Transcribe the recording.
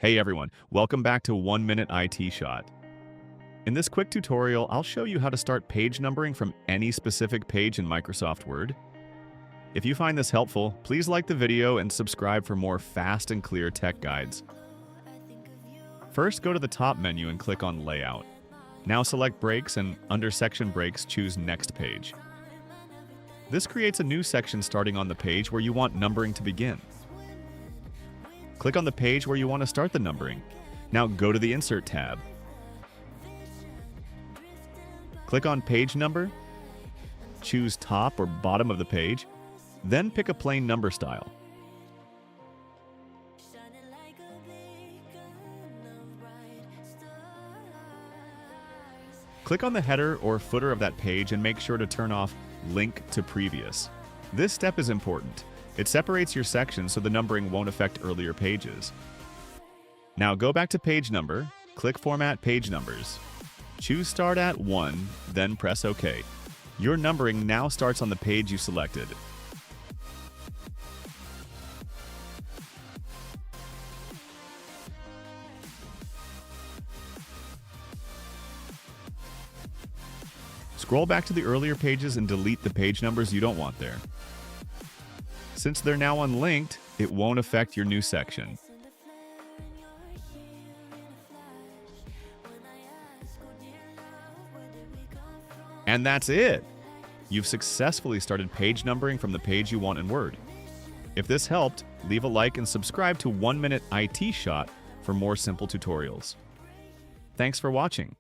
Hey everyone, welcome back to 1 Minute IT Shot. In this quick tutorial, I'll show you how to start page numbering from any specific page in Microsoft Word. If you find this helpful, please like the video and subscribe for more fast and clear tech guides. First, go to the top menu and click on Layout. Now select Breaks and under Section Breaks, choose Next Page. This creates a new section starting on the page where you want numbering to begin. Click on the page where you want to start the numbering. Now go to the Insert tab. Click on Page Number. Choose top or bottom of the page. Then pick a plain number style. Click on the header or footer of that page and make sure to turn off Link to Previous. This step is important. It separates your section so the numbering won't affect earlier pages. Now go back to Page Number, click Format Page Numbers. Choose Start at 1, then press OK. Your numbering now starts on the page you selected. Scroll back to the earlier pages and delete the page numbers you don't want there. Since they're now unlinked, it won't affect your new section. And that's it! You've successfully started page numbering from the page you want in Word. If this helped, leave a like and subscribe to 1 Minute IT Shot for more simple tutorials. Thanks for watching.